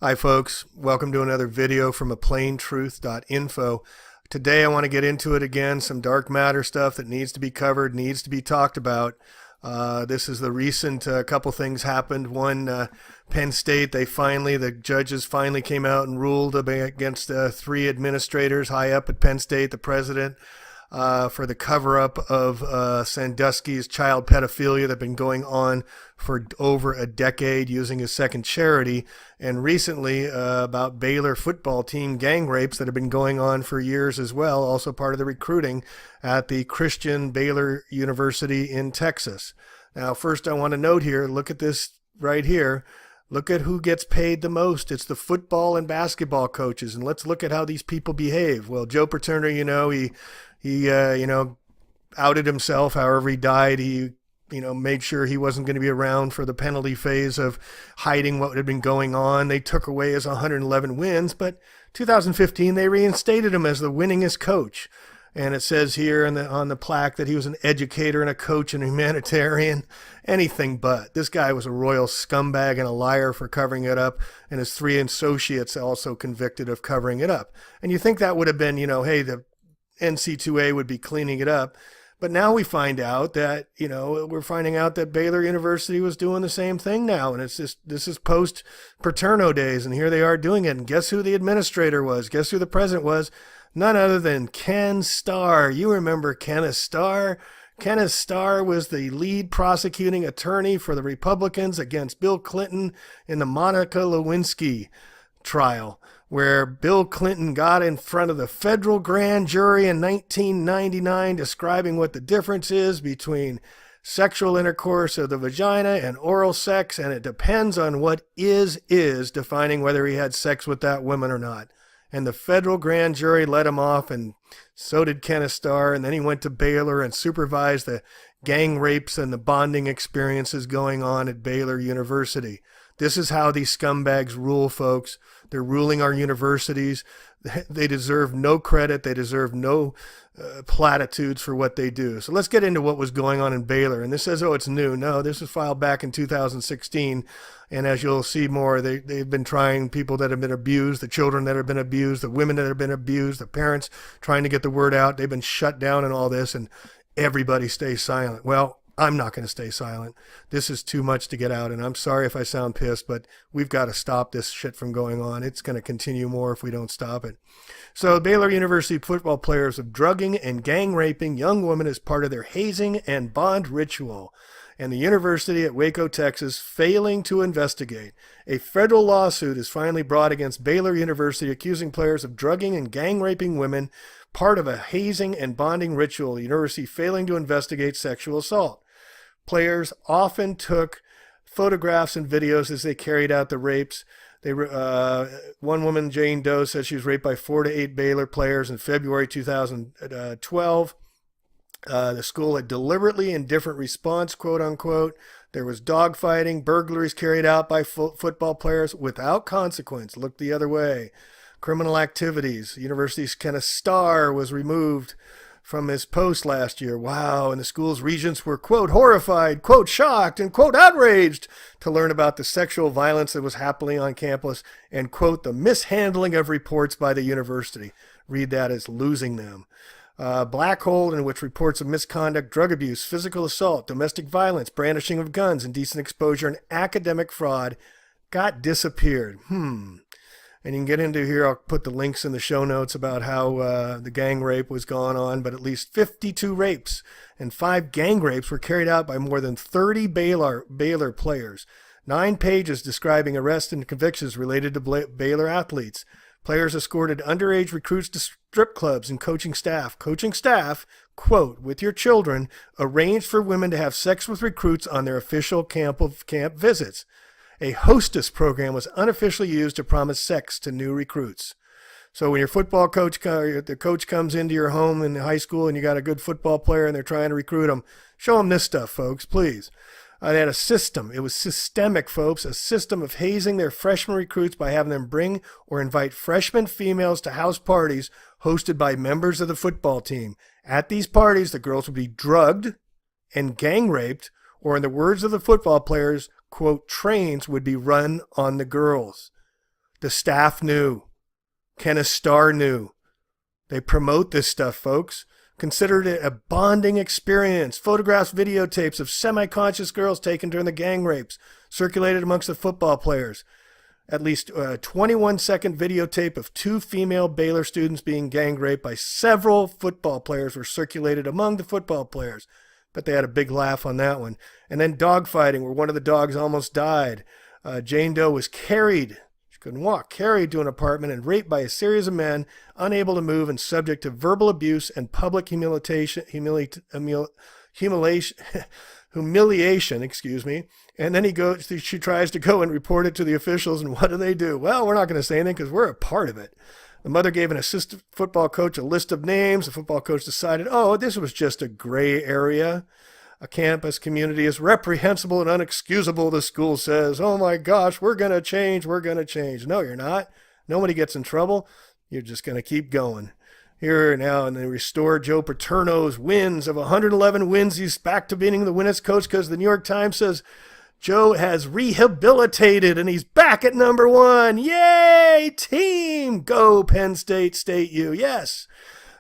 Hi folks, welcome to another video from aplaintruth.info. Today I want to get into it again, some dark matter stuff that needs to be covered, needs to be talked about. This is the recent couple things happened. One, Penn State, the judges finally came out and ruled against three administrators high up at Penn State, the president, for the cover-up of Sandusky's child pedophilia that had been going on for over a decade using his second charity, and recently about Baylor football team gang rapes that have been going on for years as well, also part of the recruiting at the Christian Baylor University in Texas. Now, first I want to note here, look at this right here. Look at who gets paid the most. It's the football and basketball coaches, and let's look at how these people behave. Well, Joe Paterno, he outed himself. However he died, he made sure he wasn't going to be around for the penalty phase of hiding what had been going on. They took away his 111 wins, but 2015 they reinstated him as the winningest coach. And it says here on the plaque that he was an educator and a coach and a humanitarian. Anything but. This guy was a royal scumbag and a liar for covering it up, and his three associates also convicted of covering it up. And you think that would have been, hey, the NC2A would be cleaning it up. But now we find out that, we're finding out that Baylor University was doing the same thing now. And this is post-Paterno days, and here they are doing it. And guess who the administrator was? Guess who the president was? None other than Ken Starr. You remember Kenneth Starr? Kenneth Starr was the lead prosecuting attorney for the Republicans against Bill Clinton in the Monica Lewinsky trial, where Bill Clinton got in front of the federal grand jury in 1999 describing what the difference is between sexual intercourse of the vagina and oral sex, and it depends on what is defining whether he had sex with that woman or not. And the federal grand jury let him off, and so did Kenneth Starr, and then he went to Baylor and supervised the gang rapes and the bonding experiences going on at Baylor University. This is how these scumbags rule, folks. They're ruling our universities. They deserve no credit. They deserve no platitudes for what they do. So let's get into what was going on in Baylor. And this says, oh, it's new. No, this was filed back in 2016. And as you'll see more, they've been trying people that have been abused, the children that have been abused, the women that have been abused, the parents trying to get the word out. They've been shut down and all this, and everybody stays silent. Well, I'm not going to stay silent. This is too much to get out, and I'm sorry if I sound pissed, but we've got to stop this shit from going on. It's going to continue more if we don't stop it. So Baylor University football players of drugging and gang raping young women as part of their hazing and bond ritual, and the university at Waco, Texas, failing to investigate. A federal lawsuit is finally brought against Baylor University accusing players of drugging and gang raping women, part of a hazing and bonding ritual, the university failing to investigate sexual assault. Players often took photographs and videos as they carried out the rapes. One woman, Jane Doe, said she was raped by 4 to 8 Baylor players in February 2012. The school had deliberately indifferent response, quote unquote. There was dogfighting, burglaries carried out by football players without consequence. Look the other way. Criminal activities. University's Kenneth Starr was removed from his post last year. Wow. And the school's regents were, quote, horrified, quote, shocked, and, quote, outraged to learn about the sexual violence that was happening on campus and, quote, the mishandling of reports by the university. Read that as losing them. Black hole in which reports of misconduct, drug abuse, physical assault, domestic violence, brandishing of guns, indecent exposure, and academic fraud got disappeared. And you can get into here, I'll put the links in the show notes about how the gang rape was going on, but at least 52 rapes and 5 gang rapes were carried out by more than 30 Baylor players. 9 pages describing arrests and convictions related to Baylor athletes. Players escorted underage recruits to strip clubs and coaching staff. Coaching staff, quote, with your children, arranged for women to have sex with recruits on their official camp visits. A hostess program was unofficially used to promise sex to new recruits. So when your football coach, the coach comes into your home in high school and you got a good football player and they're trying to recruit them, show them this stuff, folks, please. They had a system. It was systemic, folks, a system of hazing their freshman recruits by having them bring or invite freshman females to house parties hosted by members of the football team. At these parties, the girls would be drugged and gang raped, or in the words of the football players, quote, trains would be run on the girls. The staff knew. Kenneth Starr knew. They promote this stuff, folks. Considered it a bonding experience. Photographs, videotapes of semi-conscious girls taken during the gang rapes circulated amongst the football players. At least a 21-second videotape of 2 female Baylor students being gang raped by several football players were circulated among the football players. But they had a big laugh on that one. And then dogfighting, where one of the dogs almost died. Jane Doe was carried. She couldn't walk. Carried to an apartment and raped by a series of men, unable to move and subject to verbal abuse and public humiliation, excuse me. And then she tries to go and report it to the officials, and what do? Well, we're not going to say anything because we're a part of it. The mother gave an assistant football coach a list of names. The football coach decided, this was just a gray area. A campus community is reprehensible and unexcusable, the school says. Oh my gosh, we're going to change. No, you're not. Nobody gets in trouble. You're just going to keep going. Here now, and they restore Joe Paterno's wins. Of 111 wins, he's back to being the winners coach because the New York Times says Joe has rehabilitated and he's back at number 1. Yay, team! Go Penn State, State U. Yes.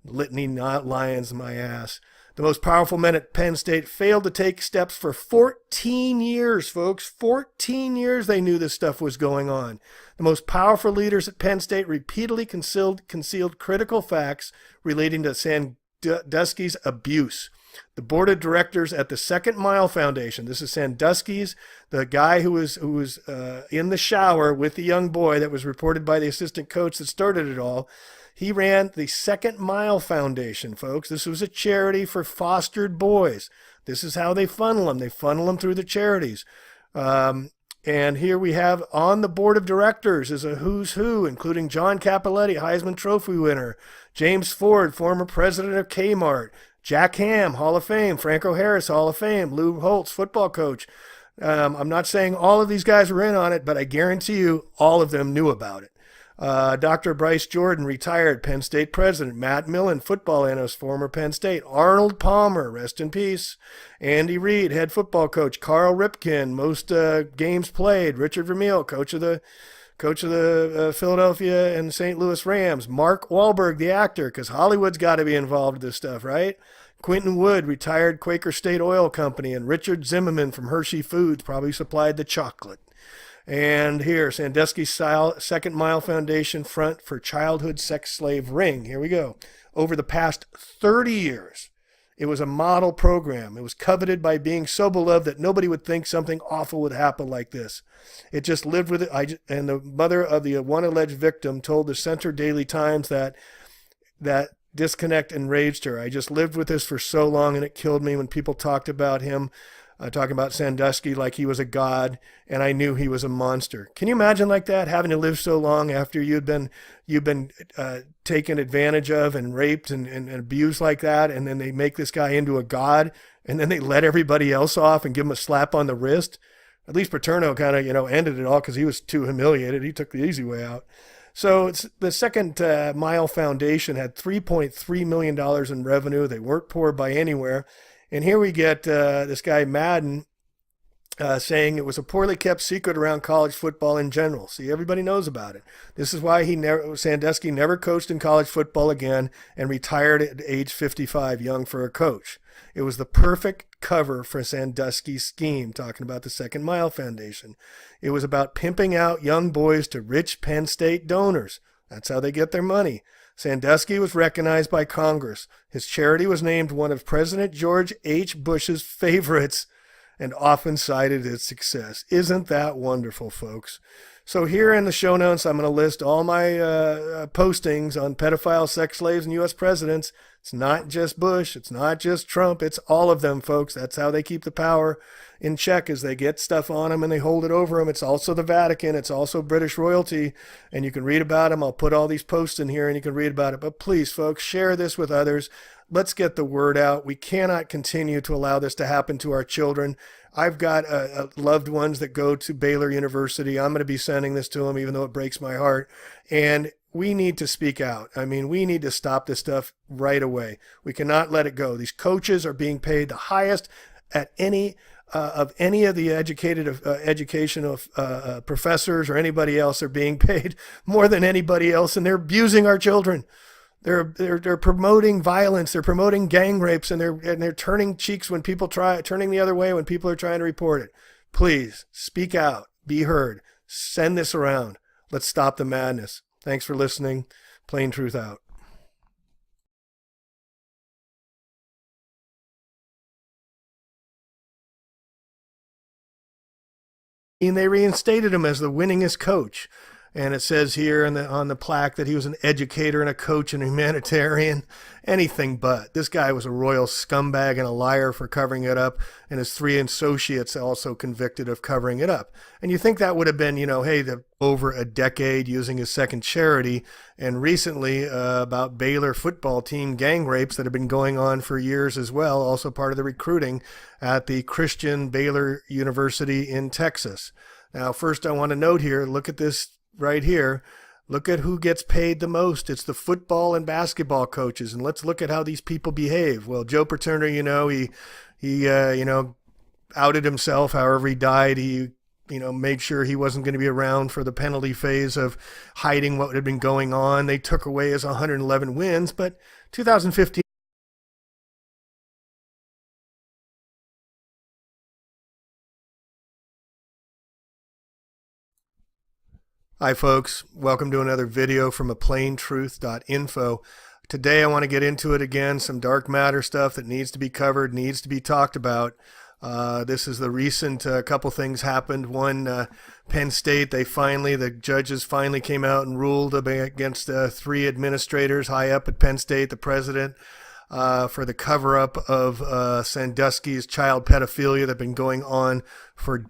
Litany not Lions, my ass. The most powerful men at Penn State failed to take steps for 14 years, folks. 14 years they knew this stuff was going on. The most powerful leaders at Penn State repeatedly concealed critical facts relating to Sandusky's abuse. The board of directors at the Second Mile Foundation, this is Sandusky's, the guy who was in the shower with the young boy that was reported by the assistant coach that started it all. He ran the Second Mile Foundation, folks. This was a charity for fostered boys. This is how they funnel them. They funnel them through the charities. And here we have on the board of directors is a who's who, including John Cappelletti, Heisman Trophy winner, James Ford, former president of Kmart, Jack Ham, Hall of Fame, Franco Harris, Hall of Fame, Lou Holtz, football coach. I'm not saying all of these guys were in on it, but I guarantee you all of them knew about it. Dr. Bryce Jordan, retired Penn State president. Matt Millen, football analyst, former Penn State. Arnold Palmer, rest in peace. Andy Reid, head football coach. Carl Ripken, most games played. Richard Vermeil, coach of the Philadelphia and St. Louis Rams. Mark Wahlberg, the actor, because Hollywood's got to be involved with this stuff, right? Quentin Wood, retired Quaker State Oil Company. And Richard Zimmerman from Hershey Foods probably supplied the chocolate. And here, Sandusky Second Mile Foundation front for childhood sex slave ring. Here we go. Over the past 30 years, it was a model program. It was coveted by being so beloved that nobody would think something awful would happen like this. It just lived with it. And the mother of the one alleged victim told the Center Daily Times that disconnect enraged her. I just lived with this for so long, and it killed me when people talked about him. Talking about Sandusky like he was a god, and I knew he was a monster. Can you imagine like that, having to live so long after you've been taken advantage of and raped and abused like that, and then they make this guy into a god, and then they let everybody else off and give him a slap on the wrist? At least Paterno kind of ended it all because he was too humiliated. He took the easy way out. So the Second Mile Foundation had $3.3 million in revenue. They weren't poor by anywhere. And here we get this guy Madden saying it was a poorly kept secret around college football in general. See, everybody knows about it. This is why Sandusky never coached in college football again and retired at age 55, young for a coach. It was the perfect cover for Sandusky's scheme, talking about the Second Mile Foundation. It was about pimping out young boys to rich Penn State donors. That's how they get their money. Sandusky was recognized by Congress. His charity was named one of President George H. Bush's favorites and often cited its success. Isn't that wonderful, folks? So here in the show notes, I'm going to list all my postings on pedophile, sex slaves, and U.S. presidents. It's not just Bush. It's not just Trump. It's all of them, folks. That's how they keep the power in check, is they get stuff on them and they hold it over them. It's also the Vatican. It's also British royalty. And you can read about them. I'll put all these posts in here and you can read about it. But please, folks, share this with others. Let's get the word out. We cannot continue to allow this to happen to our children. I've got loved ones that go to Baylor University. I'm going to be sending this to them, even though it breaks my heart. And we need to speak out. I mean, we need to stop this stuff right away. We cannot let it go. These coaches are being paid the highest at any of any of the educational professors or anybody else are being paid more than anybody else, and they're abusing our children. They're promoting violence. They're promoting gang rapes, and they're turning cheeks when people turning the other way when people are trying to report it. Please speak out, be heard, send this around. Let's stop the madness. Thanks for listening. Plain Truth out. And they reinstated him as the winningest coach. And it says here on the plaque that he was an educator and a coach and a humanitarian. Anything but. This guy was a royal scumbag and a liar for covering it up, and his three associates also convicted of covering it up. And you think that would have been, hey, over a decade using his second charity, and recently about Baylor football team gang rapes that have been going on for years as well, also part of the recruiting at the Christian Baylor University in Texas. Now, first I want to note here, look at this right here. Look at who gets paid the most. It's the football and basketball coaches. And let's look at how these people behave. Well, Joe Paterno, he outed himself. However he died, he made sure he wasn't going to be around for the penalty phase of hiding what had been going on. They took away his 111 wins, but 2015. Hi folks, welcome to another video from plaintruth.info. Today I want to get into it again, some dark matter stuff that needs to be covered, needs to be talked about. This is the recent couple things happened. One, Penn State, the judges finally came out and ruled against three administrators high up at Penn State, the president, for the cover-up of Sandusky's child pedophilia that had been going on for